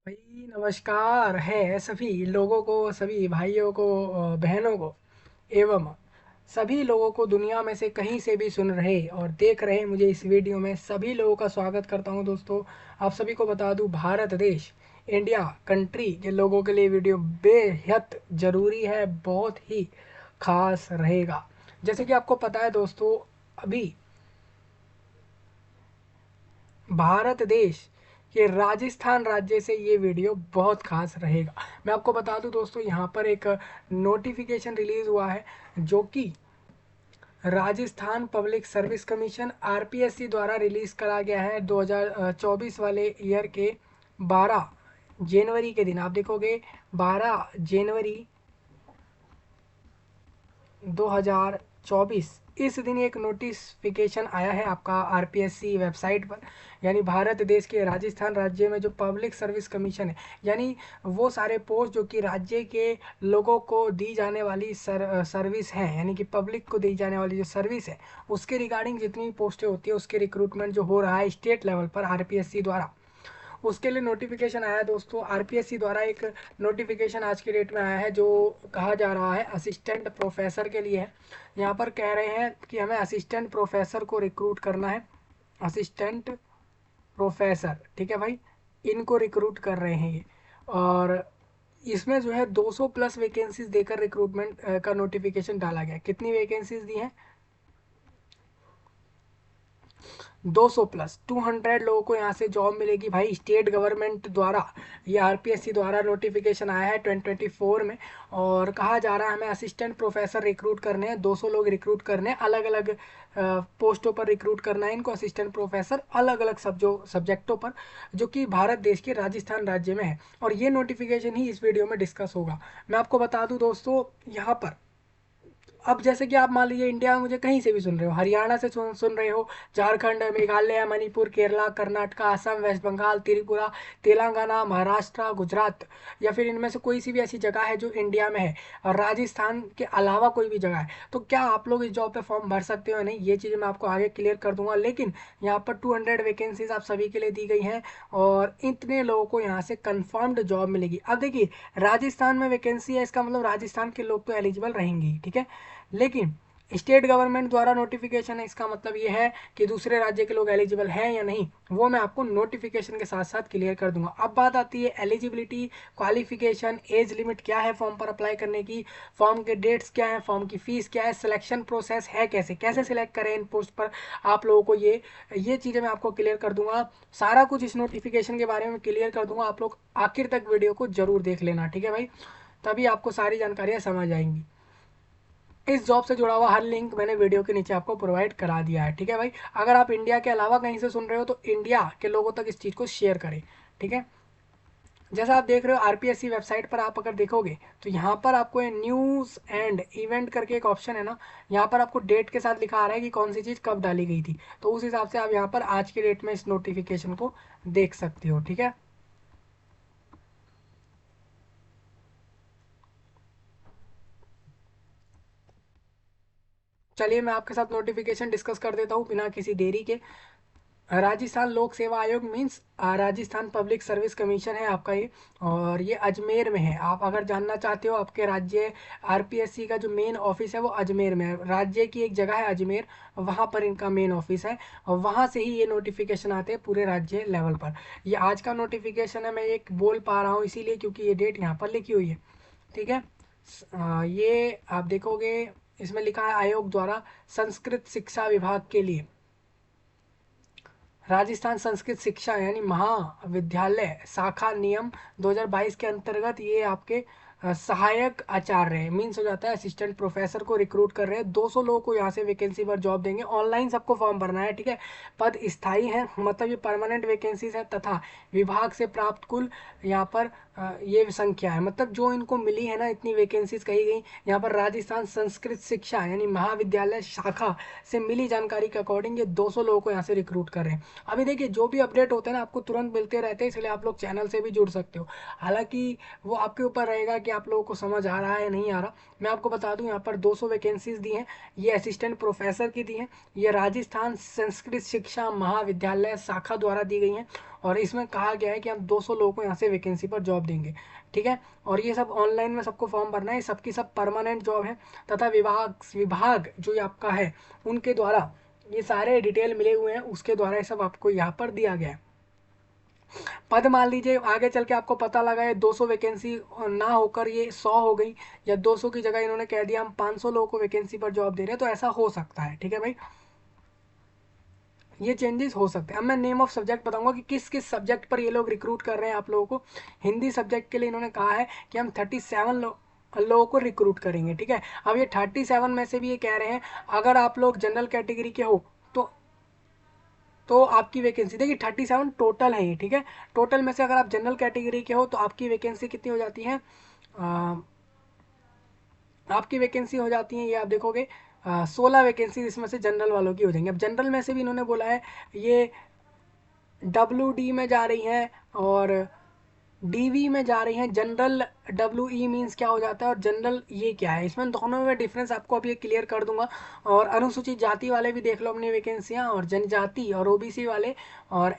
भाई नमस्कार है सभी लोगों को, सभी भाइयों को, बहनों को एवं सभी लोगों को दुनिया में से कहीं से भी सुन रहे और देख रहे मुझे इस वीडियो में सभी लोगों का स्वागत करता हूं। दोस्तों, आप सभी को बता दूं, भारत देश, इंडिया कंट्री के लोगों के लिए वीडियो बेहद ज़रूरी है, बहुत ही खास रहेगा। जैसे कि आपको पता है दोस्तों, अभी भारत देश के राजस्थान राज्य से ये वीडियो बहुत खास रहेगा। मैं आपको बता दूं दोस्तों, यहाँ पर एक नोटिफिकेशन रिलीज हुआ है जो कि Rajasthan public service commission RPSC द्वारा रिलीज करा गया है 2024 वाले ईयर के 12 जनवरी के दिन। आप देखोगे 12 जनवरी 2024 इस दिन एक नोटिफिकेशन आया है आपका आरपीएससी वेबसाइट पर। यानी भारत देश के राजस्थान राज्य में जो पब्लिक सर्विस कमीशन है, यानी वो सारे पोस्ट जो कि राज्य के लोगों को दी जाने वाली सर्विस है, यानी कि पब्लिक को दी जाने वाली जो सर्विस है, उसके रिगार्डिंग जितनी पोस्टें होती है उसके रिक्रूटमेंट जो हो रहा है स्टेट लेवल पर आरपीएससी द्वारा, उसके लिए नोटिफिकेशन आया है दोस्तों। आरपीएससी द्वारा एक नोटिफिकेशन आज की डेट में आया है जो कहा जा रहा है असिस्टेंट प्रोफेसर के लिए है। यहाँ पर कह रहे हैं कि हमें असिस्टेंट प्रोफेसर को रिक्रूट करना है। असिस्टेंट प्रोफेसर, ठीक है भाई, इनको रिक्रूट कर रहे हैं ये। और इसमें जो है 200 प्लस वैकेंसीज देकर रिक्रूटमेंट का नोटिफिकेशन डाला गया। कितनी वैकेंसीज दी हैं? 200 प्लस 200 लोगों को यहाँ से जॉब मिलेगी भाई, स्टेट गवर्नमेंट द्वारा। ये आरपीएससी द्वारा नोटिफिकेशन आया है 2024 में। और कहा जा रहा है हमें असिस्टेंट प्रोफेसर रिक्रूट करने हैं, 200 लोग रिक्रूट करने हैं, अलग अलग पोस्टों पर रिक्रूट करना है इनको, असिस्टेंट प्रोफेसर अलग अलग सब्जेक्टों पर, जो कि भारत देश के राजस्थान राज्य में है। और ये नोटिफिकेशन ही इस वीडियो में डिस्कस होगा। मैं आपको बता दूं दोस्तों, यहाँ पर अब जैसे कि आप मान लीजिए इंडिया में मुझे कहीं से भी सुन रहे हो, हरियाणा से सुन रहे हो, झारखंड, मेघालय, मणिपुर, केरला, कर्नाटका, असम, वेस्ट बंगाल, त्रिपुरा, तेलंगाना, महाराष्ट्र, गुजरात, या फिर इनमें से कोई सी भी ऐसी जगह है जो इंडिया में है और राजस्थान के अलावा कोई भी जगह है, तो क्या आप लोग इस जॉब पे फॉर्म भर सकते हो या नहीं, ये चीज़ें मैं आपको आगे क्लियर कर दूंगा। लेकिन यहाँ पर 200 वैकेंसीज आप सभी के लिए दी गई हैं और इतने लोगों को यहाँ से कन्फर्म्ड जॉब मिलेगी। अब देखिए, राजस्थान में वैकेंसी है, इसका मतलब राजस्थान के लोग तो एलिजिबल रहेंगे ही, ठीक है। लेकिन स्टेट गवर्नमेंट द्वारा नोटिफिकेशन है, इसका मतलब ये है कि दूसरे राज्य के लोग एलिजिबल हैं या नहीं, वो मैं आपको नोटिफिकेशन के साथ साथ क्लियर कर दूंगा। अब बात आती है एलिजिबिलिटी, क्वालिफिकेशन, एज लिमिट क्या है फॉर्म पर अप्लाई करने की, फॉर्म के डेट्स क्या है, फॉर्म की फीस क्या है, सिलेक्शन प्रोसेस है, कैसे कैसे सिलेक्ट करें इन पोस्ट पर आप लोगों को, ये चीज़ें मैं आपको क्लियर कर दूंगा। सारा कुछ इस नोटिफिकेशन के बारे में क्लियर कर दूंगा। आप लोग आखिर तक वीडियो को जरूर देख लेना, ठीक है भाई, तभी आपको सारी जानकारियाँ समझ आएंगी। इस जॉब से जुड़ा हुआ हर लिंक मैंने वीडियो के नीचे आपको प्रोवाइड करा दिया है, ठीक है भाई। अगर आप इंडिया के अलावा कहीं से सुन रहे हो तो इंडिया के लोगों तक इस चीज़ को शेयर करें, ठीक है। जैसा आप देख रहे हो आरपीएससी वेबसाइट पर, आप अगर देखोगे तो यहाँ पर आपको न्यूज़ एंड इवेंट करके एक ऑप्शन है ना, यहाँ पर आपको डेट के साथ लिखा आ रहा है कि कौन सी चीज़ कब डाली गई थी, तो उस हिसाब से आप यहाँ पर आज के डेट में इस नोटिफिकेशन को देख सकते हो, ठीक है। चलिए मैं आपके साथ नोटिफिकेशन डिस्कस कर देता हूँ बिना किसी देरी के। राजस्थान लोक सेवा आयोग means Rajasthan public service commission है आपका ये, और ये अजमेर में है। आप अगर जानना चाहते हो आपके राज्य, आरपीएससी का जो मेन ऑफिस है वो अजमेर में है, राज्य की एक जगह है अजमेर, वहाँ पर इनका मेन ऑफिस है और वहाँ से ही ये नोटिफिकेशन आते हैं पूरे राज्य लेवल पर। ये आज का नोटिफिकेशन है, मैं एक बोल पा रहा हूँ इसीलिए क्योंकि ये डेट यहाँ पर लिखी हुई है, ठीक है। ये आप देखोगे इसमें लिखा है आयोग द्वारा संस्कृत शिक्षा विभाग के लिए, राजस्थान संस्कृत शिक्षा यानी महाविद्यालय शाखा नियम 2022 के अंतर्गत ये आपके सहायक आचार्य मीन्स हो जाता है असिस्टेंट प्रोफेसर को रिक्रूट कर रहे हैं। 200 लोगों को यहाँ से वैकेंसी पर जॉब देंगे, ऑनलाइन सबको फॉर्म भरना है, ठीक है। पद स्थायी है, मतलब ये परमानेंट वैकेंसीज है, तथा विभाग से प्राप्त कुल यहाँ पर ये संख्या है, मतलब जो इनको मिली है ना इतनी वैकेंसीज कही गई, यहाँ पर राजस्थान संस्कृत शिक्षा यानी महाविद्यालय शाखा से मिली जानकारी के अकॉर्डिंग ये 200 लोगों को यहाँ से रिक्रूट कर रहे हैं। अभी देखिए जो भी अपडेट होते हैं ना आपको तुरंत मिलते रहते हैं, इसलिए आप लोग चैनल से भी जुड़ सकते हो। हालांकि वो आपके ऊपर रहेगा कि आप लोगों को समझ आ रहा है या नहीं आ रहा। मैं आपको बता दूं यहाँ पर 200 वैकेंसीज दी हैं, ये असिस्टेंट प्रोफेसर की दी हैं, ये राजस्थान संस्कृत शिक्षा महाविद्यालय शाखा द्वारा दी गई हैं। और इसमें कहा गया है कि हम 200 लोगों को यहाँ से वैकेंसी पर जॉब देंगे, ठीक है। और ये सब ऑनलाइन में सबको फॉर्म भरना है, सबकी सब परमानेंट जॉब है, तथा विभाग विभाग जो ये आपका है उनके द्वारा ये सारे डिटेल मिले हुए हैं, उसके द्वारा ये सब आपको यहाँ पर दिया गया है। पद मान लीजिए आगे चल के आपको पता लगा है 200 वैकेंसी ना होकर ये 100 हो गई, या 200 की जगह इन्होंने कह दिया हम 500 लोगों को वैकेंसी पर जॉब दे रहे हैं, तो ऐसा हो सकता है, ठीक है भाई, ये चेंजेस हो सकते हैं। अब मैं नेम ऑफ सब्जेक्ट बताऊंगा कि किस किस सब्जेक्ट पर ये लोग रिक्रूट कर रहे हैं आप लोगों को। हिंदी सब्जेक्ट के लिए इन्होंने कहा है कि हम 37 लोगों को रिक्रूट करेंगे, ठीक है। अब ये 37 में से भी ये कह रहे हैं अगर आप लोग जनरल कैटेगरी के हो तो आपकी वैकेंसी देखिए 37 टोटल है ये, ठीक है। टोटल में से अगर आप जनरल कैटेगरी के हो तो आपकी वैकेंसी कितनी हो जाती है, आपकी वैकेंसी हो जाती है, ये आप देखोगे 16 वैकेंसी इसमें से जनरल वालों की हो जाएंगी। अब जनरल में से भी इन्होंने बोला है ये WD में जा रही हैं और DV में जा रही हैं। जनरल WE मीन्स क्या हो जाता है और जनरल ये क्या है, इसमें दोनों में डिफरेंस आपको अभी क्लियर कर दूंगा। और अनुसूचित जाति वाले भी देख लो अपनी वैकेंसियाँ, और जनजाति और OBC वाले और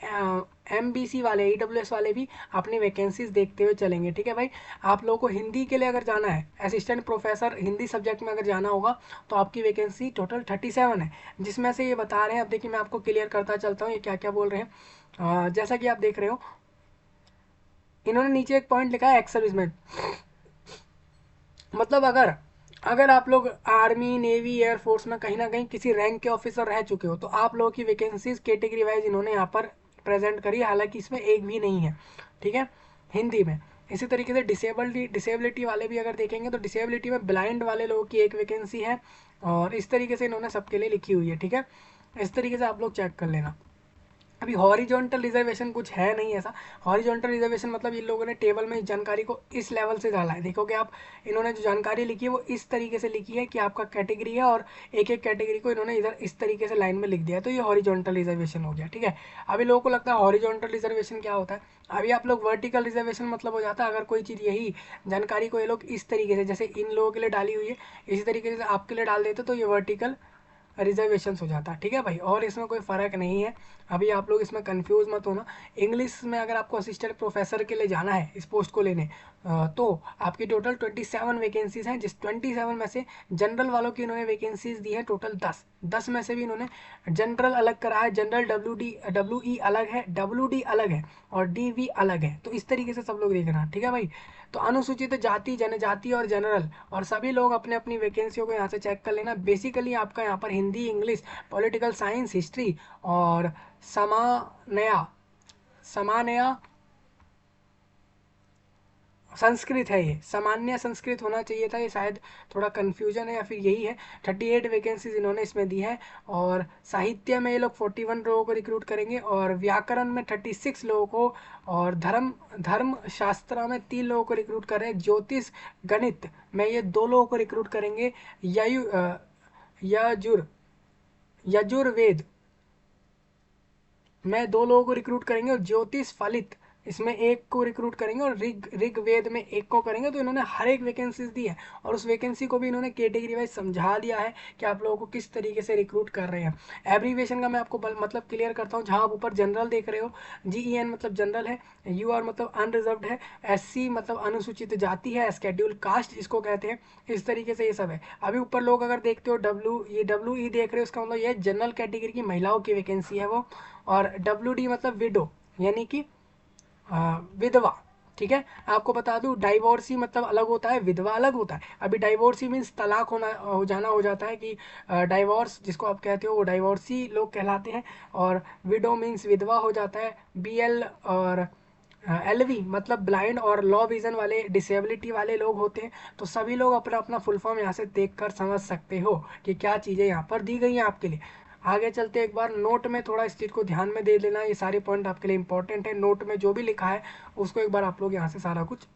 MBC वाले EWS वाले भी अपनी वैकेंसीज देखते हुए चलेंगे, ठीक है भाई। आप लोगों को हिंदी के लिए अगर जाना है, असिस्टेंट प्रोफेसर हिंदी सब्जेक्ट में अगर जाना होगा तो आपकी वैकेंसी टोटल 37 है, जिसमें से ये बता रहे हैं। अब देखिए मैं आपको क्लियर करता चलता हूँ ये क्या क्या बोल रहे हैं। जैसा कि आप देख रहे हो इन्होंने नीचे एक पॉइंट लिखा है एक्स सर्विसमैन, मतलब अगर अगर आप लोग आर्मी नेवी एयरफोर्स में कहीं ना कहीं किसी रैंक के ऑफिसर रह चुके हो तो आप लोगों की वैकेंसीज कैटेगरी वाइज इन्होंने यहाँ पर प्रेजेंट करी, हालांकि इसमें एक भी नहीं है, ठीक है, हिंदी में। इसी तरीके से डिसेबिलिटी वाले भी अगर देखेंगे तो डिसेबिलिटी में ब्लाइंड वाले लोगों की एक वैकेंसी है, और इस तरीके से इन्होंने सबके लिए लिखी हुई है, ठीक है। इस तरीके से आप लोग चेक कर लेना। अभी हॉरिजॉन्टल रिजर्वेशन कुछ है नहीं ऐसा। हॉरिजॉन्टल रिजर्वेशन मतलब इन लोगों ने टेबल में जानकारी को इस लेवल से डाला है, देखोगे आप इन्होंने जो जानकारी लिखी है वो इस तरीके से लिखी है कि आपका कैटेगरी है और एक एक कैटेगरी को इन्होंने इधर इस तरीके से लाइन में लिख दिया है, तो ये हॉरिजॉन्टल रिजर्वेशन हो गया, ठीक है। अभी लोगों को लगता है हॉरिजॉन्टल रिजर्वेशन क्या होता है, अभी आप लोग वर्टिकल रिजर्वेशन मतलब हो जाता है अगर कोई चीज़ यही जानकारी को ये लोग इस तरीके से जैसे इन लोगों के लिए डाली हुई है इसी तरीके से आपके लिए डाल देते तो ये वर्टिकल रिजर्वेशन हो जाता है, ठीक है भाई। और इसमें कोई फ़र्क नहीं है, अभी आप लोग इसमें कंफ्यूज मत होना। इंग्लिश में अगर आपको असिस्टेंट प्रोफेसर के लिए जाना है इस पोस्ट को लेने तो आपकी टोटल 27 वैकेंसीज हैं, जिस 27 में से जनरल वालों की इन्होंने वैकेंसीज दी है टोटल 10 में से भी इन्होंने जनरल अलग करा है, जनरल WE अलग है, WD अलग है और DV अलग है, तो इस तरीके से सब लोग देखना, ठीक है भाई। तो अनुसूचित जाति जनजाति और जनरल और सभी लोग अपने अपनी वैकेंसियों को यहाँ से चेक कर लेना। बेसिकली आपका यहाँ पर Hindi English political science history और समानया समानया संस्कृत है, ये सामान्य संस्कृत होना चाहिए था, ये शायद थोड़ा कन्फ्यूजन है या फिर यही है। 38 वैकेंसीज इन्होंने इसमें दी है, और साहित्य में ये लोग 41 लोगों को रिक्रूट करेंगे, और व्याकरण में 36 लोगों को, और धर्म धर्म शास्त्र में 3 लोगों को रिक्रूट कर रहे हैं, ज्योतिष गणित में ये 2 लोगों को रिक्रूट करेंगे, यजुर यजुर्वेद में 2 लोगों को रिक्रूट करेंगे, और ज्योतिष फलित इसमें 1 को रिक्रूट करेंगे, और ऋग्वेद में 1 को करेंगे। तो इन्होंने हर एक वैकेंसीज दी है, और उस वैकेंसी को भी इन्होंने कैटेगरी वाइज समझा दिया है कि आप लोगों को किस तरीके से रिक्रूट कर रहे हैं। एब्रीवेशन का मैं आपको मतलब क्लियर करता हूँ। जहाँ आप ऊपर जनरल देख रहे हो, GEN मतलब जनरल है, UR मतलब अनरिजर्व्ड है, SC मतलब अनुसूचित जाति है, शेड्यूल कास्ट जिसको कहते हैं, इस तरीके से ये सब है। अभी ऊपर लोग अगर देखते हो WE देख रहे हो, उसका मतलब ये जनरल कैटेगरी की महिलाओं की वैकेंसी है वो, और WD मतलब विडो यानी कि विधवा, ठीक है। आपको बता दूं डाइवोर्सी मतलब अलग होता है, विधवा अलग होता है। अभी डाइवोर्सी मीन्स तलाक जाना हो जाता है कि डाइवोर्स जिसको आप कहते हो वो डाइवोर्सी लोग कहलाते हैं, और विडो मीन्स विधवा हो जाता है। BL और LV मतलब ब्लाइंड और लो विजन वाले डिसेबिलिटी वाले लोग होते हैं। तो सभी लोग अपना अपना फुल फॉर्म यहाँ से देख कर समझ सकते हो कि क्या चीज़ें यहाँ पर दी गई हैं आपके लिए। आगे चलते एक बार नोट में थोड़ा इस चीज़ को ध्यान में दे लेना, ये सारे पॉइंट आपके लिए इंपॉर्टेंट है। नोट में जो भी लिखा है उसको एक बार आप लोग यहाँ से सारा कुछ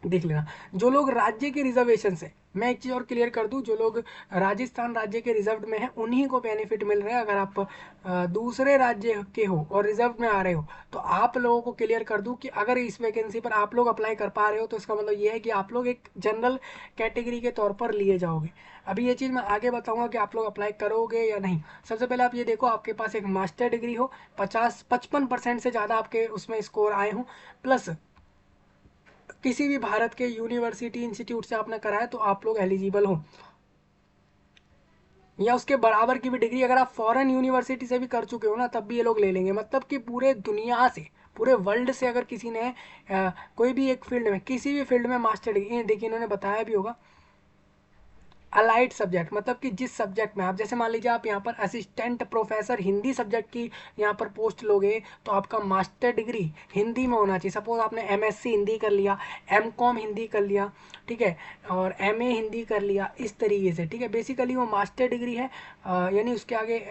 देख लेना। जो लोग राज्य के रिजर्वेशन से, मैं एक चीज़ और क्लियर कर दूं, जो लोग राजस्थान राज्य के रिजर्व में हैं उन्हीं को बेनिफिट मिल रहा है। अगर आप दूसरे राज्य के हो और रिजर्व में आ रहे हो तो आप लोगों को क्लियर कर दूं कि अगर इस वैकेंसी पर आप लोग अप्लाई कर पा रहे हो तो इसका मतलब ये है कि आप लोग एक जनरल कैटेगरी के तौर पर लिए जाओगे। अभी ये चीज़ मैं आगे बताऊंगा कि आप लोग अप्लाई करोगे या नहीं। सबसे पहले आप ये देखो, आपके पास एक मास्टर डिग्री हो, 55% से ज़्यादा आपके उसमें स्कोर आए हों, प्लस किसी भी भारत के यूनिवर्सिटी इंस्टीट्यूट से आपने कराया तो आप लोग एलिजिबल हो, या उसके बराबर की भी डिग्री अगर आप फॉरेन यूनिवर्सिटी से भी कर चुके हो ना तब भी ये लोग ले लेंगे। मतलब कि पूरे दुनिया से, पूरे वर्ल्ड से अगर किसी ने कोई भी एक फील्ड में, किसी भी फील्ड में मास्टर डिग्री, देखिए इन्होंने बताया भी होगा, अलाइड सब्जेक्ट, मतलब कि जिस सब्जेक्ट में आप, जैसे मान लीजिए आप यहाँ पर असिस्टेंट प्रोफेसर हिंदी सब्जेक्ट की यहाँ पर पोस्ट लोगे तो आपका मास्टर डिग्री हिंदी में होना चाहिए। सपोज आपने एमएससी हिंदी कर लिया, एमकॉम हिंदी कर लिया, ठीक है, और एमए हिंदी कर लिया, इस तरीके से, ठीक है, बेसिकली वो मास्टर डिग्री है। यानी उसके आगे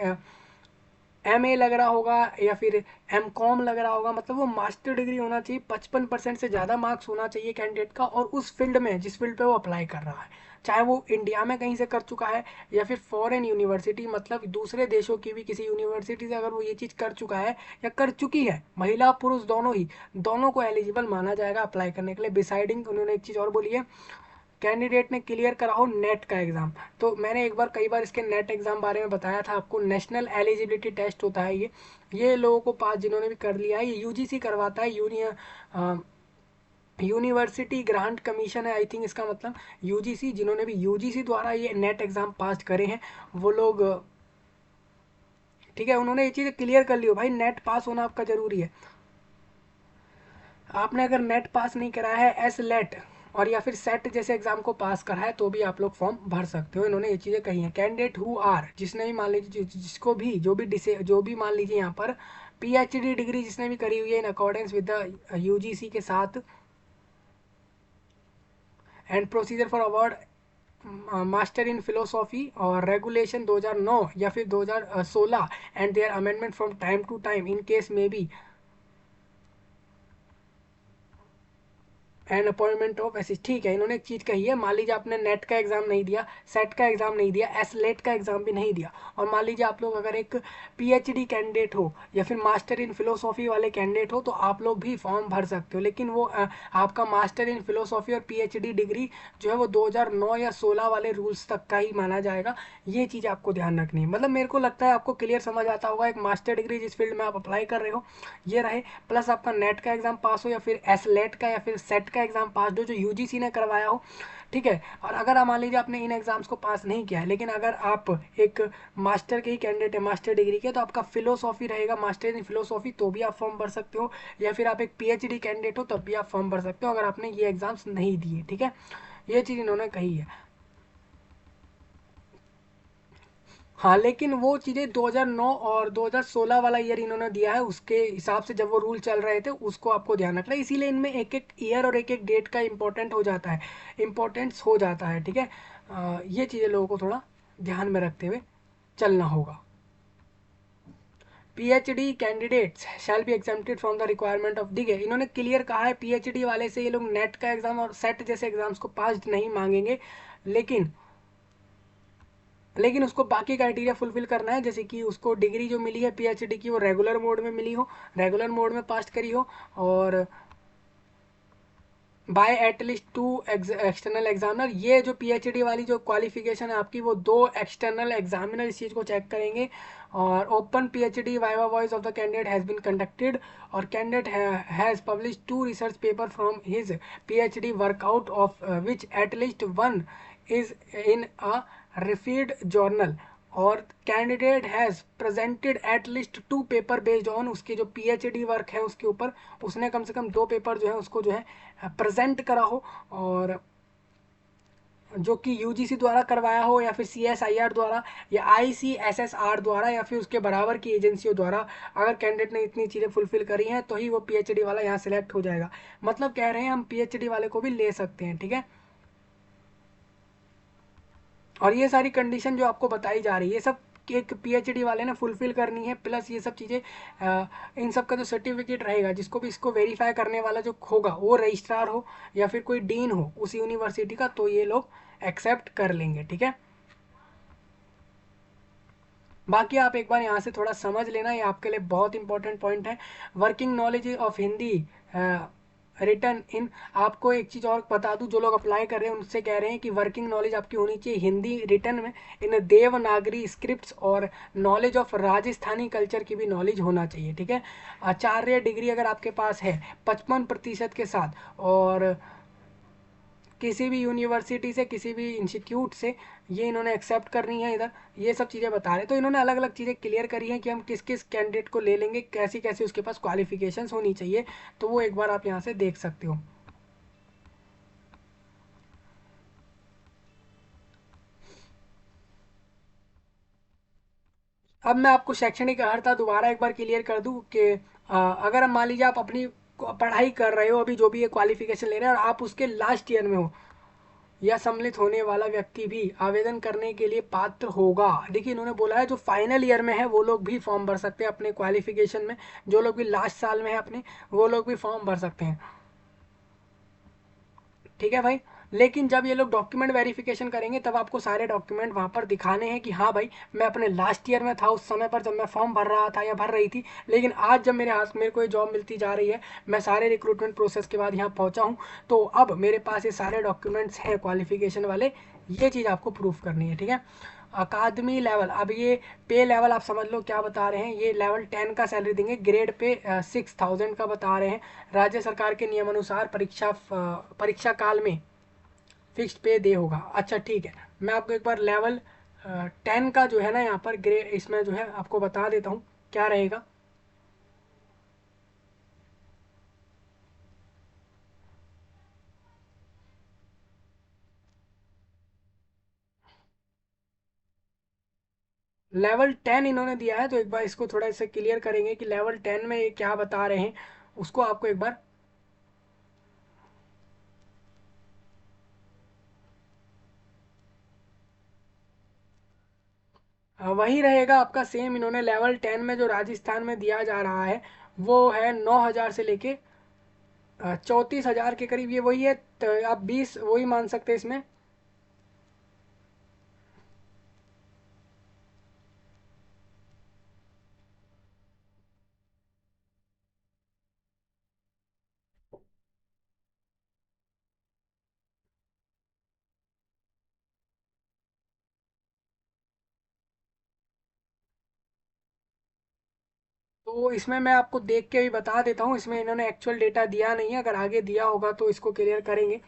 एमए लग रहा होगा या फिर एमकॉम लग रहा होगा, मतलब वो मास्टर डिग्री होना चाहिए, 55% से ज़्यादा मार्क्स होना चाहिए कैंडिडेट का, और उस फील्ड में, जिस फील्ड पे वो अप्लाई कर रहा है, चाहे वो इंडिया में कहीं से कर चुका है या फिर फॉरेन यूनिवर्सिटी, मतलब दूसरे देशों की भी किसी यूनिवर्सिटी से अगर वो ये चीज़ कर चुका है या कर चुकी है, महिला पुरुष दोनों ही, दोनों को एलिजिबल माना जाएगा अप्लाई करने के लिए। बिसाइडिंग उन्होंने एक चीज़ और बोली है, कैंडिडेट ने क्लियर करा हो नेट का एग्ज़ाम। तो मैंने एक बार, कई बार इसके नेट एग्ज़ाम बारे में बताया था आपको, नेशनल एलिजिबिलिटी टेस्ट होता है ये लोगों को पास जिन्होंने भी कर लिया है, ये यूजीसी करवाता है, यूनिवर्सिटी ग्रांट कमीशन है आई थिंक इसका मतलब, यूजीसी, जिन्होंने भी यूजीसी द्वारा ये नेट एग्ज़ाम पास करे हैं वो लोग, ठीक है, उन्होंने ये चीज़ क्लियर कर ली हो भाई, नेट पास होना आपका ज़रूरी है। आपने अगर नेट पास नहीं करा है, एस लेट और या फिर सेट जैसे एग्जाम को पास करा है तो भी आप लोग फॉर्म भर सकते हो। इन्होंने ये चीज़ें कही हैं। कैंडिडेट हु आर, जिसने भी मान लीजिए, जिसको भी जो भी मान लीजिए यहाँ पर पीएचडी डिग्री जिसने भी करी हुई है in accordance with the UGC के साथ, and procedure for award master in philosophy और रेगुलेशन 2009 या फिर 2016 and their amendment from time to time in case में B and appointment of assist, ठीक है, इन्होंने एक चीज़ कही है, मान लीजिए आपने नेट का एग्जाम नहीं दिया, सेट का एग्जाम नहीं दिया, एस लेट का एग्जाम भी नहीं दिया, और मान लीजिए आप लोग अगर एक पीएचडी कैंडिडेट हो या फिर मास्टर इन फिलोसॉफी वाले कैंडिडेट हो तो आप लोग भी फॉर्म भर सकते हो, लेकिन वो आपका मास्टर इन फिलोसॉफी और पीएचडी डिग्री जो है वो 2009 या 16 वाले रूल्स तक का ही माना जाएगा। ये चीज़ आपको ध्यान रखनी है। मतलब मेरे को लगता है आपको क्लियर समझ आता होगा, एक मास्टर डिग्री जिस फील्ड में आप अप्लाई कर रहे हो ये रहे, प्लस आपका नेट का एग्जाम पास हो या फिर एस लेट का या फिर सेट का एग्जाम पास हो जो यूजीसी ने करवाया हो, ठीक है। और अगर आप मान लीजिए आपने इन एग्जाम्स को पास नहीं किया है, लेकिन अगर आप एक मास्टर के ही कैंडिडेट है, मास्टर डिग्री के, तो आपका फिलोसॉफी रहेगा, मास्टर इन फिलोसॉफी, तो भी आप फॉर्म भर सकते हो, या फिर आप एक पीएचडी कैंडिडेट हो तब भी आप फॉर्म भर सकते हो अगर आपने ये एग्जाम्स नहीं दिए, ठीक है। ये चीज़ इन्होंने कही है। हाँ, लेकिन वो चीज़ें 2009 और 2016 वाला ईयर इन्होंने दिया है, उसके हिसाब से जब वो रूल चल रहे थे उसको आपको ध्यान रखना है, इसीलिए इनमें एक एक ईयर और एक एक डेट का इम्पोर्टेंट हो जाता है, इम्पोर्टेंस हो जाता है, ठीक है। ये चीज़ें लोगों को थोड़ा ध्यान में रखते हुए चलना होगा। PhD candidates shall be exempted from the requirement of, देखिए इन्होंने क्लियर कहा है पीएचडी वाले से ये लोग नेट का एग्जाम और सेट जैसे एग्जाम्स को पास नहीं मांगेंगे, लेकिन उसको बाकी क्राइटेरिया फुलफिल करना है, जैसे कि उसको डिग्री जो मिली है पीएचडी की वो रेगुलर मोड में मिली हो, रेगुलर मोड में पास करी हो, और बाय एटलीस्ट 2 एक्सटर्नल एग्जामिनर। ये जो पीएचडी वाली जो क्वालिफिकेशन है आपकी, वो 2 एक्सटर्नल एग्जामिनर इस चीज़ को चेक करेंगे। और open PhD viva voce of the candidate has been conducted, और candidate has publish 2 research paper from his PhD work out of which at least 1 is in a referred journal, और candidate has presented at 2 paper based on, उसकी जो PhD work है उसके ऊपर उसने कम से कम 2 paper जो है उसको जो है प्रेजेंट करा हो, और जो कि यूजीसी द्वारा करवाया हो या फिर सीएसआईआर द्वारा या आईसीएसएसआर द्वारा या फिर उसके बराबर की एजेंसियों द्वारा। अगर कैंडिडेट ने इतनी चीज़ें फुलफिल करी हैं तो ही वो पीएचडी वाला यहाँ सिलेक्ट हो जाएगा। मतलब कह रहे हैं हम पीएचडी वाले को भी ले सकते हैं, ठीक है। और ये सारी कंडीशन जो आपको बताई जा रही है सब एक पीएचडी वाले ने फुलफिल करनी है, प्लस ये सब चीज़ें इन सब का जो सर्टिफिकेट रहेगा, जिसको भी इसको वेरीफाई करने वाला जो होगा वो रजिस्ट्रार हो या फिर कोई डीन हो उस यूनिवर्सिटी का, तो ये लोग एक्सेप्ट कर लेंगे। ठीक है, बाकी आप एक बार यहाँ से थोड़ा समझ लेना, ये आपके लिए बहुत इंपॉर्टेंट पॉइंट है। Working knowledge of Hindi return in, आपको एक चीज़ और बता दूं, जो लोग अप्लाई कर रहे हैं उनसे कह रहे हैं कि वर्किंग नॉलेज आपकी होनी चाहिए हिंदी रिटर्न में इन देवनागरी स्क्रिप्ट्स, और नॉलेज ऑफ राजस्थानी कल्चर की भी नॉलेज होना चाहिए। ठीक है, आचार्य डिग्री अगर आपके पास है 55% के साथ, और किसी भी यूनिवर्सिटी से, किसी भी इंस्टीट्यूट से, ये इन्होंने एक्सेप्ट करनी है इधर, ये सब चीज़ें बता रहे। तो इन्होंने अलग अलग चीज़ें क्लियर करी हैं कि हम किस किस कैंडिडेट को ले लेंगे, कैसी कैसी उसके पास क्वालिफिकेशंस होनी चाहिए, तो वो एक बार आप यहाँ से देख सकते हो। अब मैं आपको शैक्षणिक अर्हता दोबारा एक बार क्लियर कर दूं कि अगर मान लीजिए आप अपनी पढ़ाई कर रहे हो, अभी जो भी ये क्वालिफिकेशन ले रहे हैं, और आप उसके लास्ट ईयर में हो, या सम्मिलित होने वाला व्यक्ति भी आवेदन करने के लिए पात्र होगा। देखिए इन्होंने बोला है जो फाइनल ईयर में है वो लोग भी फॉर्म भर सकते हैं अपने क्वालिफिकेशन में, जो लोग भी लास्ट साल में है अपने, वो लोग भी फॉर्म भर सकते हैं। ठीक है भाई, लेकिन जब ये लोग डॉक्यूमेंट वेरिफिकेशन करेंगे तब आपको सारे डॉक्यूमेंट वहाँ पर दिखाने हैं कि हाँ भाई मैं अपने लास्ट ईयर में था उस समय पर जब मैं फॉर्म भर रहा था या भर रही थी, लेकिन आज जब मेरे हाथ मेरे को ये जॉब मिलती जा रही है, मैं सारे रिक्रूटमेंट प्रोसेस के बाद यहाँ पहुँचा हूँ, तो अब मेरे पास ये सारे डॉक्यूमेंट्स हैं क्वालिफिकेशन वाले, ये चीज़ आपको प्रूफ करनी है। ठीक है, अकादमी लेवल, अब ये पे लेवल आप समझ लो क्या बता रहे हैं, ये लेवल 10 का सैलरी देंगे, ग्रेड पे 6000 का बता रहे हैं। राज्य सरकार के नियमानुसार परीक्षा काल में फिक्स्ड पे दे होगा। अच्छा ठीक है, मैं आपको एक बार लेवल 10 का जो है ना यहाँ पर ग्रे इसमें जो है आपको बता देता हूँ क्या रहेगा। लेवल 10 इन्होंने दिया है, तो एक बार इसको थोड़ा इसे क्लियर करेंगे कि लेवल 10 में ये क्या बता रहे हैं, उसको आपको एक बार वही रहेगा आपका सेम। इन्होंने लेवल 10 में जो राजस्थान में दिया जा रहा है वो है 9000 से लेके 34,000 के करीब, ये वही है, तो आप 20 वही मान सकते हैं इसमें। तो इसमें मैं आपको देख के भी बता देता हूँ, इसमें इन्होंने एक्चुअल डेटा दिया नहीं है, अगर आगे दिया होगा तो इसको क्लियर करेंगे।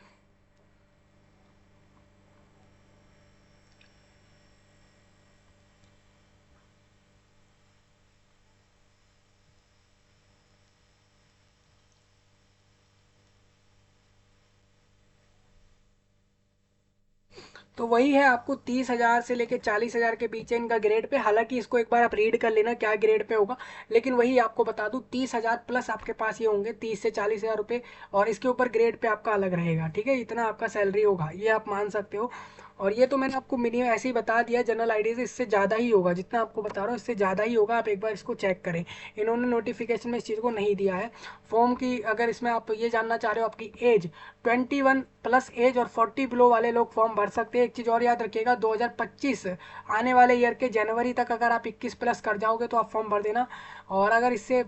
तो वही है, आपको 30,000 से लेके 40,000 के बीच है इनका ग्रेड पे। हालांकि इसको एक बार आप रीड कर लेना क्या ग्रेड पे होगा, लेकिन वही आपको बता दूं 30,000 प्लस आपके पास ये होंगे, 30 से 40,000 रुपये, और इसके ऊपर ग्रेड पे आपका अलग रहेगा। ठीक है, इतना आपका सैलरी होगा, ये आप मान सकते हो। और ये तो मैंने आपको मिनिमम ऐसे ही बता दिया, जनरल आईडी से इससे ज़्यादा ही होगा, जितना आपको बता रहा हूँ इससे ज़्यादा ही होगा, आप एक बार इसको चेक करें। इन्होंने नोटिफिकेशन में इस चीज़ को नहीं दिया है। फॉर्म की अगर इसमें आप ये जानना चाह रहे हो आपकी एज, 21 प्लस एज और 40 बिलो वाले लोग फॉर्म भर सकते हैं। एक चीज़ और याद रखिएगा, 2025 आने वाले ईयर के जनवरी तक अगर आप 21 प्लस कर जाओगे तो आप फॉर्म भर देना। और अगर इससे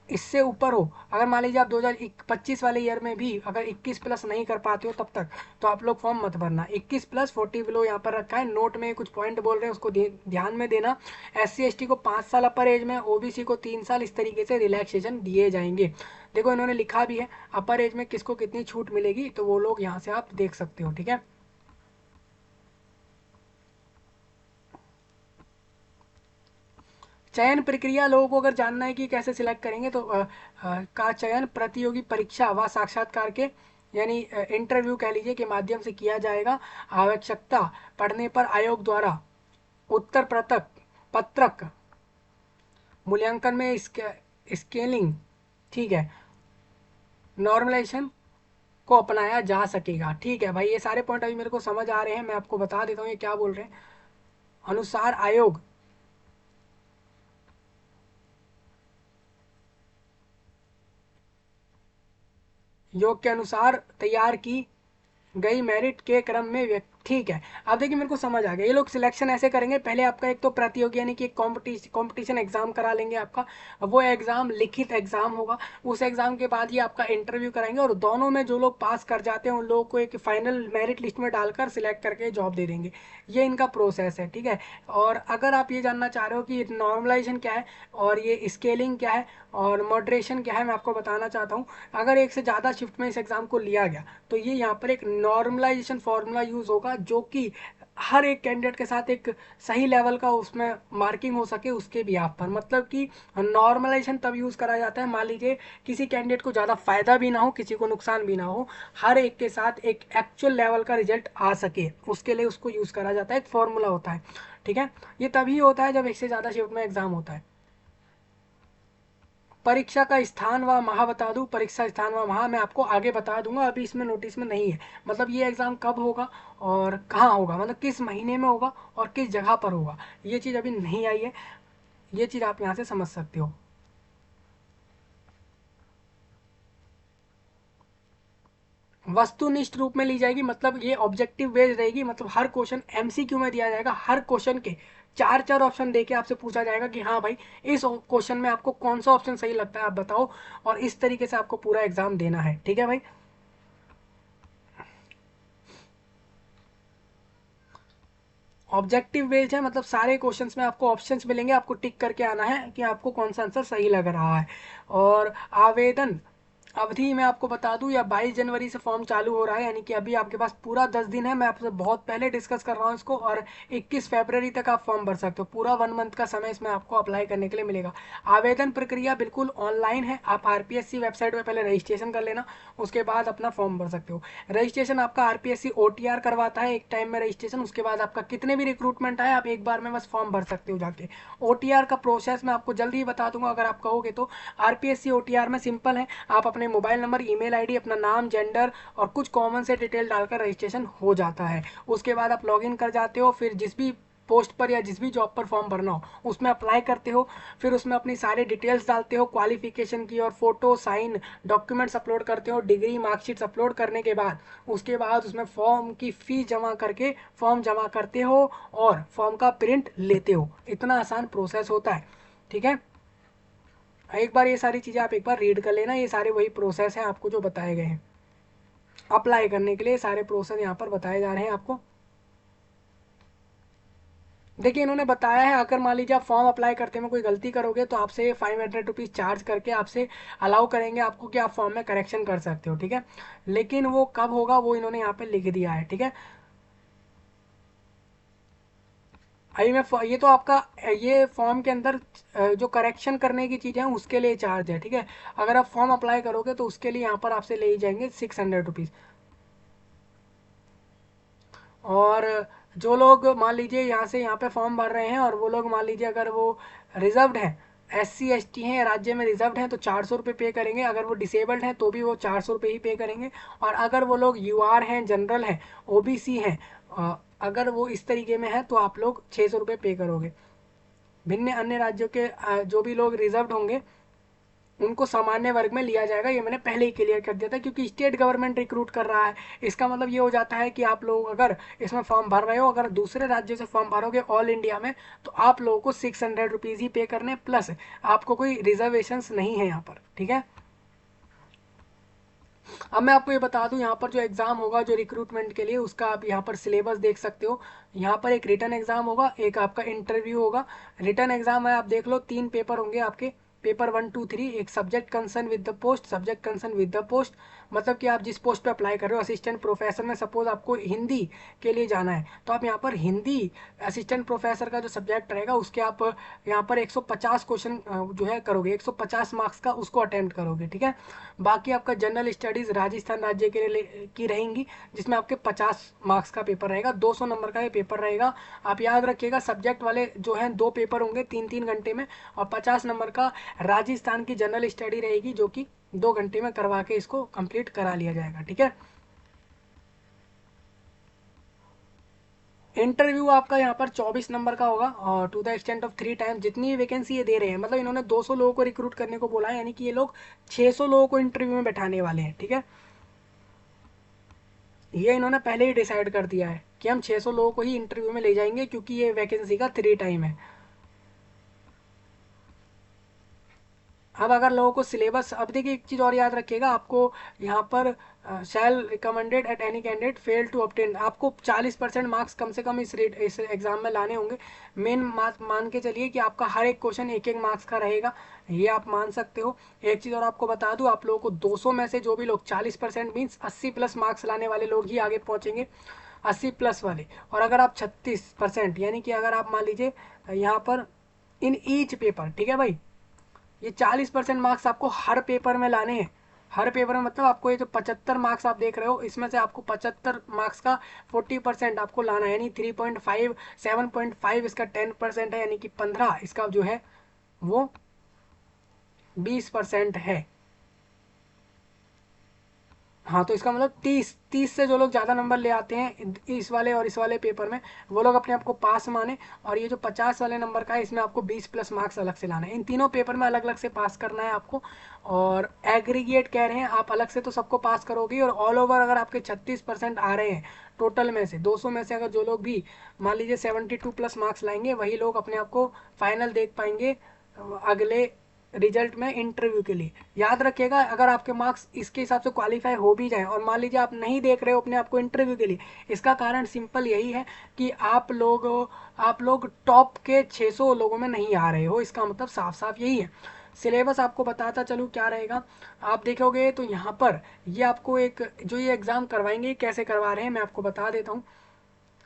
इससे ऊपर हो, अगर मान लीजिए आप 2025 वाले ईयर में भी अगर 21 प्लस नहीं कर पाते हो तब तक, तो आप लोग फॉर्म मत भरना। 21 प्लस 40 बिलो यहाँ पर रखा है, नोट में कुछ पॉइंट बोल रहे हैं उसको ध्यान में देना। SC ST को 5 साल अपर एज में, OBC को 3 साल, इस तरीके से रिलैक्सेशन दिए जाएंगे। देखो इन्होंने लिखा भी है अपर एज में किसको कितनी छूट मिलेगी, तो वो लोग यहाँ से आप देख सकते हो। ठीक है, चयन प्रक्रिया लोगों को अगर जानना है कि कैसे सिलेक्ट करेंगे, तो का चयन प्रतियोगी परीक्षा व साक्षात्कार के, यानी इंटरव्यू कह लीजिए, के माध्यम से किया जाएगा। आवश्यकता पड़ने पर आयोग द्वारा उत्तर पत्रक पत्रक मूल्यांकन में स्केलिंग, ठीक है, नॉर्मलाइजेशन को अपनाया जा सकेगा। ठीक है भाई, ये सारे पॉइंट अभी मेरे को समझ आ रहे हैं, मैं आपको बता देता हूँ ये क्या बोल रहे हैं। अनुसार आयोग योग के अनुसार तैयार की गई मेरिट के क्रम में ठीक है। अब देखिए मेरे को समझ आ गया, ये लोग सिलेक्शन ऐसे करेंगे, पहले आपका एक तो प्रतियोगी यानी कि एक कॉम्पिटिशन एग्जाम करा लेंगे आपका, वो एग्जाम लिखित एग्जाम होगा, उस एग्जाम के बाद ये आपका इंटरव्यू कराएंगे और दोनों में जो लोग पास कर जाते हैं उन लोगों को एक फाइनल मेरिट लिस्ट में डालकर सिलेक्ट करके जॉब दे देंगे। ये इनका प्रोसेस है, ठीक है। और अगर आप ये जानना चाह रहे हो कि नॉर्मलाइजेशन क्या है और ये स्केलिंग क्या है और मॉडरेशन क्या है, मैं आपको बताना चाहता हूँ। अगर एक से ज़्यादा शिफ्ट में इस एग्जाम को लिया गया तो ये यहाँ पर एक नॉर्मलाइजेशन फॉर्मूला यूज होगा, जो कि हर एक कैंडिडेट के साथ एक सही लेवल का उसमें मार्किंग हो सके उसके बिहाफ पर। मतलब कि नॉर्मलाइजेशन तब यूज करा जाता है, मान लीजिए किसी कैंडिडेट को ज़्यादा फायदा भी ना हो, किसी को नुकसान भी ना हो, हर एक के साथ एक एक्चुअल लेवल का रिजल्ट आ सके, उसके लिए उसको यूज करा जाता है, एक फॉर्मूला होता है, ठीक है। ये तभी होता है जब एक से ज़्यादा शिफ्ट में एग्जाम होता है। परीक्षा का स्थान व माह बता दूं, परीक्षा स्थान व माह मैं आपको आगे बता दूंगा, अभी इसमें नोटिस में नहीं है। मतलब ये एग्जाम कब होगा और कहाँ होगा, मतलब किस महीने में होगा और किस जगह पर होगा, ये चीज़ अभी नहीं आई है। ये चीज़ आप यहाँ से समझ सकते हो। वस्तुनिष्ठ रूप में ली जाएगी, मतलब ये ऑब्जेक्टिव बेस्ड रहेगी, मतलब हर क्वेश्चन एमसीक्यू में दिया जाएगा, हर क्वेश्चन के चार चार ऑप्शन देके आपसे पूछा जाएगा कि हाँ भाई इस क्वेश्चन में आपको कौन सा ऑप्शन सही लगता है आप बताओ, और इस तरीके से आपको पूरा एग्जाम देना है, ठीक है भाई। ऑब्जेक्टिव बेस्ड है, मतलब सारे क्वेश्चंस में आपको ऑप्शंस मिलेंगे, आपको टिक करके आना है कि आपको कौन सा आंसर सही लग रहा है। और आवेदन अवधि मैं आपको बता दूं, या 22 जनवरी से फॉर्म चालू हो रहा है, यानी कि अभी आपके पास पूरा 10 दिन है, मैं आपसे बहुत पहले डिस्कस कर रहा हूँ इसको, और 21 फरवरी तक आप फॉर्म भर सकते हो, पूरा 1 मंथ का समय इसमें आपको अप्लाई करने के लिए मिलेगा। आवेदन प्रक्रिया बिल्कुल ऑनलाइन है, आप आरपीएससी वेबसाइट पर पहले रजिस्ट्रेशन कर लेना, उसके बाद अपना फॉर्म भर सकते हो। रजिस्ट्रेशन आपका आरपीएससी ओटीआर करवाता है एक टाइम में रजिस्ट्रेशन, उसके बाद आपका कितने भी रिक्रूटमेंट आए आप एक बार में बस फॉर्म भर सकते हो जाके। ओटीआर का प्रोसेस मैं आपको जल्दी ही बता दूंगा अगर आप कहोगे तो। आरपीएससी ओटीआर में सिंपल है, आप अपने मोबाइल नंबर, ईमेल आईडी, अपना नाम, जेंडर और कुछ कॉमन से डिटेल डालकर रजिस्ट्रेशन हो जाता है। उसके बाद आप लॉगिन कर जाते हो, फिर जिस भी पोस्ट पर या जिस भी जॉब पर फॉर्म भरना हो उसमें अप्लाई करते हो, फिर उसमें अपनी सारी डिटेल्स डालते हो, क्वालिफिकेशन की और फोटो, साइन, डॉक्यूमेंट्स अपलोड करते हो, डिग्री, मार्कशीट्स अपलोड करने के बाद उसके बाद उसमें फॉर्म की फीस जमा करके फॉर्म जमा करते हो और फॉर्म का प्रिंट लेते हो। इतना आसान प्रोसेस होता है, ठीक है। एक बार ये सारी चीज़ें आप एक बार रीड कर लेना, ये सारे वही प्रोसेस हैं आपको जो बताए गए हैं। अप्लाई करने के लिए सारे प्रोसेस यहाँ पर बताए जा रहे हैं आपको। देखिए इन्होंने बताया है, अगर मान लीजिए आप फॉर्म अप्लाई करते में कोई गलती करोगे तो आपसे 500 रुपीज़ चार्ज करके आपसे अलाउ करेंगे आपको कि आप फॉर्म में करेक्शन कर सकते हो, ठीक है। लेकिन वो कब होगा वो इन्होंने यहाँ पे लिख दिया है, ठीक है। अभी मैं ये तो आपका ये फॉर्म के अंदर जो करेक्शन करने की चीज़ें हैं उसके लिए चार्ज है, ठीक है। अगर आप फॉर्म अप्लाई करोगे तो उसके लिए यहाँ पर आपसे ले ही जाएंगे 600 रुपीज़। और जो लोग मान लीजिए यहाँ से यहाँ पे फॉर्म भर रहे हैं और वो लोग मान लीजिए अगर वो रिजर्व्ड हैं, SC ST हैं, राज्य में रिजर्व्ड हैं तो 400 रुपये पे करेंगे, अगर वो डिसेबल्ड हैं तो भी वो 400 रुपये ही पे करेंगे। और अगर वो लोग UR हैं, जनरल हैं, OBC हैं, अगर वो इस तरीके में है तो आप लोग 600 रुपये पे करोगे। भिन्न अन्य राज्यों के जो भी लोग रिजर्व्ड होंगे उनको सामान्य वर्ग में लिया जाएगा, ये मैंने पहले ही क्लियर कर दिया था, क्योंकि स्टेट गवर्नमेंट रिक्रूट कर रहा है। इसका मतलब ये हो जाता है कि आप लोग अगर इसमें फॉर्म भर रहे हो, अगर दूसरे राज्यों से फॉर्म भरोगे ऑल इंडिया में, तो आप लोगों को 600 रुपीज़ ही पे करने, प्लस आपको कोई रिजर्वेशन नहीं है यहाँ पर, ठीक है। अब मैं आपको ये बता दूं, यहाँ पर जो एग्ज़ाम होगा जो रिक्रूटमेंट के लिए, उसका आप यहाँ पर सिलेबस देख सकते हो। यहाँ पर एक रिटर्न एग्ज़ाम होगा, एक आपका इंटरव्यू होगा। रिटर्न एग्ज़ाम है, आप देख लो 3 पेपर होंगे आपके, पेपर 1 2 3। एक subject concern with the post, subject concern with the post, मतलब कि आप जिस पोस्ट पे अप्लाई कर रहे हो, असिस्टेंट प्रोफेसर में सपोज आपको हिंदी के लिए जाना है तो आप यहाँ पर हिंदी असिस्टेंट प्रोफेसर का जो सब्जेक्ट रहेगा उसके आप यहाँ पर 150 क्वेश्चन जो है करोगे, 150 मार्क्स का उसको अटेम्प्ट करोगे, ठीक है। बाकी आपका जनरल स्टडीज़ राजस्थान राज्य के लिए की रहेंगी, जिसमें आपके 50 मार्क्स का पेपर रहेगा, 200 नंबर का ये पेपर रहेगा। आप याद रखिएगा सब्जेक्ट वाले जो हैं 2 पेपर होंगे 3 3 घंटे में, और 50 नंबर का राजस्थान की जनरल स्टडी रहेगी जो कि 2 घंटे में करवा के इसको कंप्लीट करा लिया जाएगा, ठीक है। इंटरव्यू आपका यहाँ पर 24 नंबर का होगा और to the extent of 3 time जितनी वैकेंसी ये दे रहे हैं, मतलब इन्होंने 200 लोगों को रिक्रूट करने को बोला है, यानी कि ये लोग 600 लोगों को इंटरव्यू में बैठाने वाले हैं। ठीक है, ये इन्होंने पहले ही डिसाइड कर दिया है कि हम 600 लोगों को ही इंटरव्यू में ले जाएंगे, क्योंकि ये वैकेंसी का 3 टाइम है। अब अगर लोगों को सिलेबस, अब देखिए एक चीज़ और याद रखिएगा, आपको यहाँ पर shall recommended at any candidate fail to obtain, आपको 40% मार्क्स कम से कम इस एग्ज़ाम में लाने होंगे। मेन मान के चलिए कि आपका हर एक क्वेश्चन एक एक मार्क्स का रहेगा, ये आप मान सकते हो। एक चीज़ और आपको बता दूँ, आप लोगों को 200 में से जो भी लोग 40% मीन्स 80+ मार्क्स लाने वाले लोग ही आगे पहुँचेंगे, 80+ वाले। और अगर आप 36%, यानी कि अगर आप मान लीजिए यहाँ पर इन ईच पेपर, ठीक है भाई, ये 40% मार्क्स आपको हर पेपर में लाने हैं। हर पेपर में मतलब आपको ये जो 75 मार्क्स आप देख रहे हो, इसमें से आपको 75 मार्क्स का 40% आपको लाना है, यानी 3.5, 7.5 इसका 10% है, यानी कि 15 इसका जो है वो 20% है। हाँ, तो इसका मतलब 30 से जो लोग ज़्यादा नंबर ले आते हैं इस वाले और इस वाले पेपर में, वो लोग अपने आप को पास माने। और ये जो 50 वाले नंबर का है, इसमें आपको 20+ मार्क्स अलग से लाना है। इन तीनों पेपर में अलग अलग से पास करना है आपको। और एग्रीगेट कह रहे हैं, आप अलग से तो सबको पास करोगे, और ऑल ओवर अगर आपके 36% आ रहे हैं टोटल में से 200 में से, अगर जो लोग भी मान लीजिए 72+ मार्क्स लाएंगे, वही लोग अपने आप को फाइनल देख पाएंगे अगले रिजल्ट में इंटरव्यू के लिए। याद रखिएगा, अगर आपके मार्क्स इसके हिसाब से क्वालिफाई हो भी जाए, और मान लीजिए आप नहीं देख रहे हो अपने आप को इंटरव्यू के लिए, इसका कारण सिंपल यही है कि आप लोग टॉप के 600 लोगों में नहीं आ रहे हो। इसका मतलब साफ साफ यही है। सिलेबस आपको बताता चलूँ क्या रहेगा, आप देखोगे तो यहाँ पर ये आपको एक जो ये एग्ज़ाम करवाएंगे, कैसे करवा रहे हैं मैं आपको बता देता हूँ।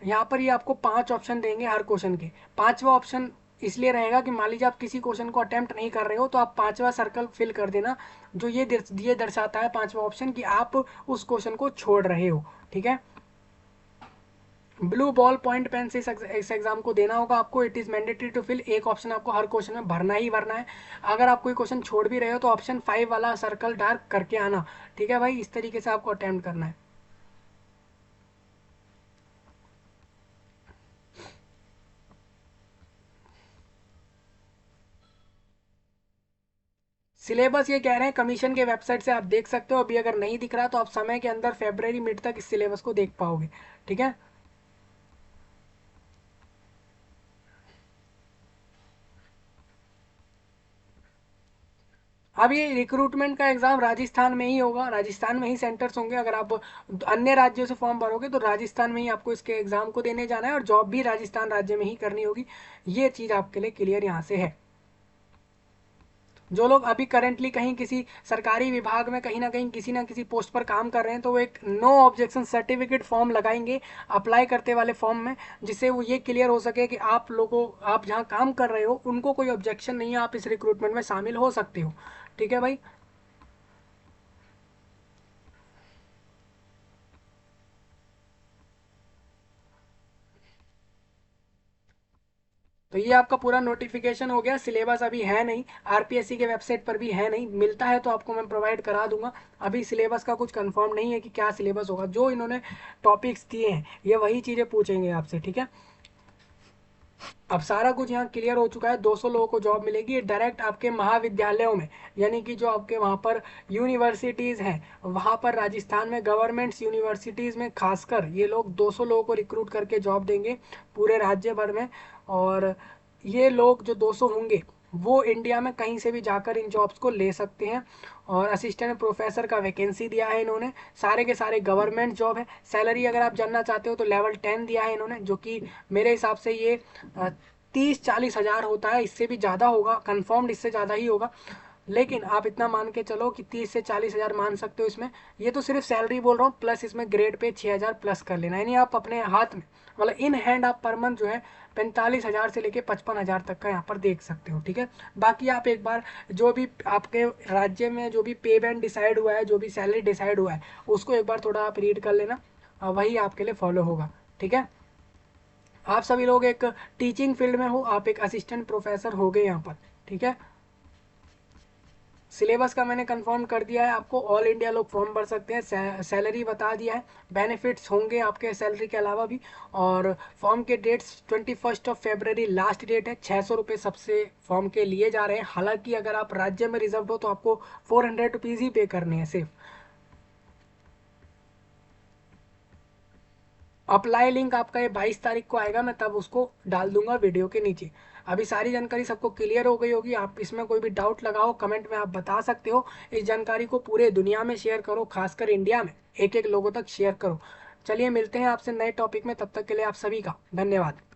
यहाँ पर ये आपको 5 ऑप्शन देंगे हर क्वेश्चन के। पांचवा ऑप्शन इसलिए रहेगा कि मान लीजिए आप किसी क्वेश्चन को अटेम्प्ट नहीं कर रहे हो, तो आप पांचवा सर्कल फिल कर देना, जो ये दर्शाता है पांचवा ऑप्शन कि आप उस क्वेश्चन को छोड़ रहे हो। ठीक है, ब्लू बॉल पॉइंट पेन से इस एग्जाम को देना होगा आपको। It is mandatory to fill, एक ऑप्शन आपको हर क्वेश्चन में भरना ही भरना है। अगर आप कोई क्वेश्चन छोड़ भी रहे हो, तो ऑप्शन 5 वाला सर्कल डार्क करके आना। ठीक है भाई, इस तरीके से आपको अटेम्प्ट करना है। सिलेबस ये कह रहे हैं कमीशन के वेबसाइट से आप देख सकते हो, अभी अगर नहीं दिख रहा तो आप समय के अंदर फेब्रवरी मिड तक इस सिलेबस को देख पाओगे। ठीक है, अब ये रिक्रूटमेंट का एग्जाम राजस्थान में ही होगा, राजस्थान में ही सेंटर्स होंगे। अगर आप अन्य राज्यों से फॉर्म भरोगे, तो राजस्थान में ही आपको इसके एग्जाम को देने जाना है, और जॉब भी राजस्थान राज्य में ही करनी होगी। ये चीज़ आपके लिए क्लियर यहाँ से है। जो लोग अभी करेंटली कहीं किसी सरकारी विभाग में कहीं ना किसी पोस्ट पर काम कर रहे हैं, तो वो एक नो ऑब्जेक्शन सर्टिफिकेट फॉर्म लगाएंगे अप्लाई करते वाले फॉर्म में, जिससे वो ये क्लियर हो सके कि आप जहाँ काम कर रहे हो उनको कोई ऑब्जेक्शन नहीं है, आप इस रिक्रूटमेंट में शामिल हो सकते हो। ठीक है भाई, तो ये आपका पूरा नोटिफिकेशन हो गया। सिलेबस अभी है नहीं, आरपीएससी के वेबसाइट पर भी है नहीं, मिलता है तो आपको मैं प्रोवाइड करा दूंगा। अभी सिलेबस का कुछ कंफर्म नहीं है कि क्या सिलेबस होगा। जो इन्होंने टॉपिक्स दिए हैं, ये वही चीज़ें पूछेंगे आपसे। ठीक है, अब सारा कुछ यहाँ क्लियर हो चुका है। 200 लोगों को जॉब मिलेगी डायरेक्ट आपके महाविद्यालयों में, यानी कि जो आपके वहाँ पर यूनिवर्सिटीज़ हैं, वहाँ पर राजस्थान में गवर्नमेंट्स यूनिवर्सिटीज़ में खासकर ये लोग 200 लोगों को रिक्रूट करके जॉब देंगे पूरे राज्य भर में। और ये लोग जो 200 होंगे, वो इंडिया में कहीं से भी जाकर इन जॉब्स को ले सकते हैं। और असिस्टेंट प्रोफेसर का वैकेंसी दिया है इन्होंने, सारे के सारे गवर्नमेंट जॉब है। सैलरी अगर आप जानना चाहते हो तो लेवल 10 दिया है इन्होंने, जो कि मेरे हिसाब से ये 30-40 हज़ार होता है, इससे भी ज़्यादा होगा, कन्फर्म्ड इससे ज़्यादा ही होगा। लेकिन आप इतना मान के चलो कि 30 से 40 हज़ार मान सकते हो इसमें। ये तो सिर्फ सैलरी बोल रहा हूँ, प्लस इसमें ग्रेड पे 6 हज़ार प्लस कर लेना, यानी आप अपने हाथ में मतलब इन हैंड आप पर मंथ जो है 45 हज़ार से लेके 55 हज़ार तक का यहाँ पर देख सकते हो। ठीक है, बाकी आप एक बार जो भी आपके राज्य में जो भी पे बैंड डिसाइड हुआ है, जो भी सैलरी डिसाइड हुआ है, उसको एक बार थोड़ा आप रीड कर लेना, और वही आपके लिए फॉलो होगा। ठीक है, आप सभी लोग एक टीचिंग फील्ड में हो, आप एक असिस्टेंट प्रोफेसर हो गए यहाँ पर। ठीक है, सिलेबस का मैंने कंफर्म कर दिया है आपको, ऑल इंडिया लोग फॉर्म भर सकते हैं, सैलरी बता दिया है, बेनिफिट्स होंगे आपके सैलरी के अलावा भी। और फॉर्म के डेट्स 21 फरवरी लास्ट डेट है, 600 रुपये सबसे फॉर्म के लिए जा रहे हैं। हालांकि अगर आप राज्य में रिजर्व हो तो आपको 400 रुपीज़ ही पे करने हैं सिर्फ। अप्लाई लिंक आपका ये 22 तारीख को आएगा, मैं तब उसको डाल दूंगा वीडियो के नीचे। अभी सारी जानकारी सबको क्लियर हो गई होगी। आप इसमें कोई भी डाउट लगाओ कमेंट में आप बता सकते हो। इस जानकारी को पूरे दुनिया में शेयर करो, खासकर इंडिया में एक एक लोगों तक शेयर करो। चलिए मिलते हैं आपसे नए टॉपिक में, तब तक के लिए आप सभी का धन्यवाद।